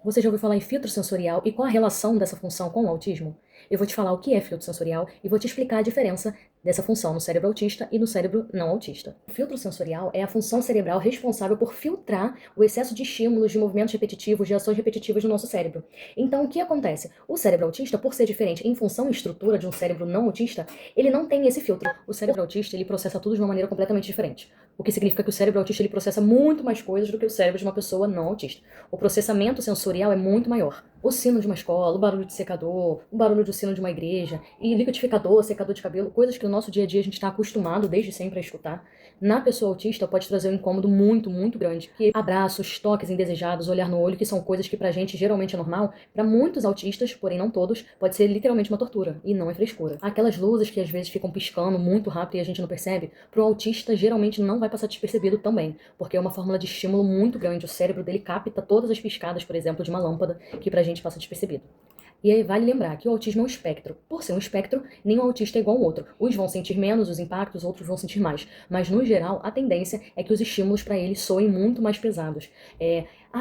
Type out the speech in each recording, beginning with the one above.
Você já ouviu falar em filtro sensorial e qual a relação dessa função com o autismo? Eu vou te falar o que é filtro sensorial e vou te explicar a diferença dessa função no cérebro autista e no cérebro não autista. O filtro sensorial é a função cerebral responsável por filtrar o excesso de estímulos, de movimentos repetitivos, de ações repetitivas no nosso cérebro. Então, o que acontece? O cérebro autista, por ser diferente em função e estrutura de um cérebro não autista, ele não tem esse filtro. O cérebro autista, ele processa tudo de uma maneira completamente diferente. O que significa que o cérebro autista, ele processa muito mais coisas do que o cérebro de uma pessoa não autista. O processamento sensorial é muito maior. O sino de uma escola, o barulho de secador, o barulho do sino de uma igreja, e liquidificador, secador de cabelo, coisas que no nosso dia a dia a gente está acostumado desde sempre a escutar. Na pessoa autista pode trazer um incômodo muito, muito grande. Que abraços, toques indesejados, olhar no olho, que são coisas que pra gente geralmente é normal, pra muitos autistas, porém não todos, pode ser literalmente uma tortura, e não é frescura. Aquelas luzes que às vezes ficam piscando muito rápido e a gente não percebe, pro autista geralmente não vai passar despercebido também, porque é uma fórmula de estímulo muito grande. O cérebro dele capta todas as piscadas, por exemplo, de uma lâmpada, que pra gente passa despercebido. E aí vale lembrar que o autismo é um espectro. Por ser um espectro, nenhum autista é igual ao outro. Uns vão sentir menos os impactos, outros vão sentir mais. Mas, no geral, a tendência é que os estímulos para eles soem muito mais pesados.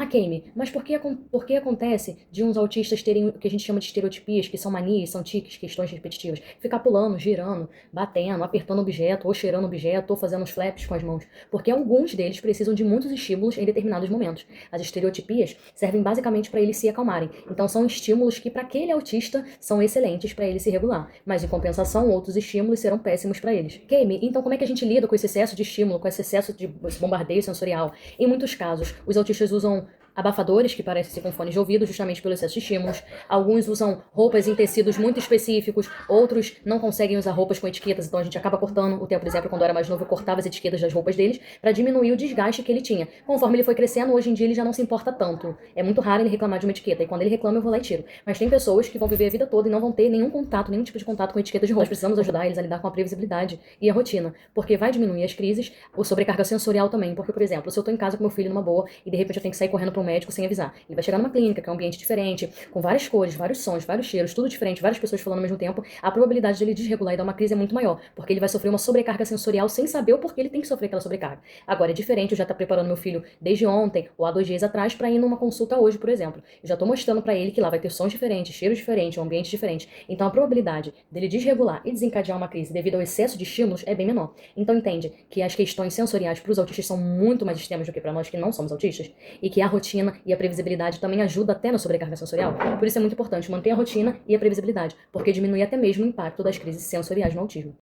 Kemi, mas por que acontece de uns autistas terem o que a gente chama de estereotipias, que são manias, são tiques, questões repetitivas? Ficar pulando, girando, batendo, apertando objeto, ou cheirando objeto, ou fazendo os flaps com as mãos. Porque alguns deles precisam de muitos estímulos em determinados momentos. As estereotipias servem basicamente para eles se acalmarem. Então, são estímulos que, para aquele autista, são excelentes para ele se regular. Mas, em compensação, outros estímulos serão péssimos para eles. Kemi, então como é que a gente lida com esse excesso de estímulo, com esse excesso de bombardeio sensorial? Em muitos casos, os autistas usam abafadores, que parecem ser com fones de ouvido, justamente pelo excesso de estímulos. Alguns usam roupas em tecidos muito específicos, outros não conseguem usar roupas com etiquetas, então a gente acaba cortando. O Theo, por exemplo, quando eu era mais novo, eu cortava as etiquetas das roupas deles para diminuir o desgaste que ele tinha. Conforme ele foi crescendo, hoje em dia ele já não se importa tanto. É muito raro ele reclamar de uma etiqueta, e quando ele reclama eu vou lá e tiro. Mas tem pessoas que vão viver a vida toda e não vão ter nenhum contato, nenhum tipo de contato com etiqueta de roupa. Nós precisamos ajudar eles a lidar com a previsibilidade e a rotina, porque vai diminuir as crises, o sobrecarga sensorial também, porque, por exemplo, se eu tô em casa com meu filho numa boa e de repente eu tenho que sair correndo para um médico sem avisar, ele vai chegar numa clínica, que é um ambiente diferente, com várias cores, vários sons, vários cheiros, tudo diferente, várias pessoas falando ao mesmo tempo, a probabilidade de ele desregular e dar uma crise é muito maior, porque ele vai sofrer uma sobrecarga sensorial sem saber o porquê ele tem que sofrer aquela sobrecarga. Agora, é diferente eu já estar preparando meu filho desde ontem, ou há 2 dias atrás, para ir numa consulta hoje, por exemplo. Eu já tô mostrando para ele que lá vai ter sons diferentes, cheiros diferentes, um ambiente diferente. Então, a probabilidade dele desregular e desencadear uma crise devido ao excesso de estímulos é bem menor. Então, entende que as questões sensoriais para os autistas são muito mais extremas do que para nós que não somos autistas, e que a rotina e a previsibilidade também ajuda até na sobrecarga sensorial. Por isso é muito importante manter a rotina e a previsibilidade, porque diminui até mesmo o impacto das crises sensoriais no autismo.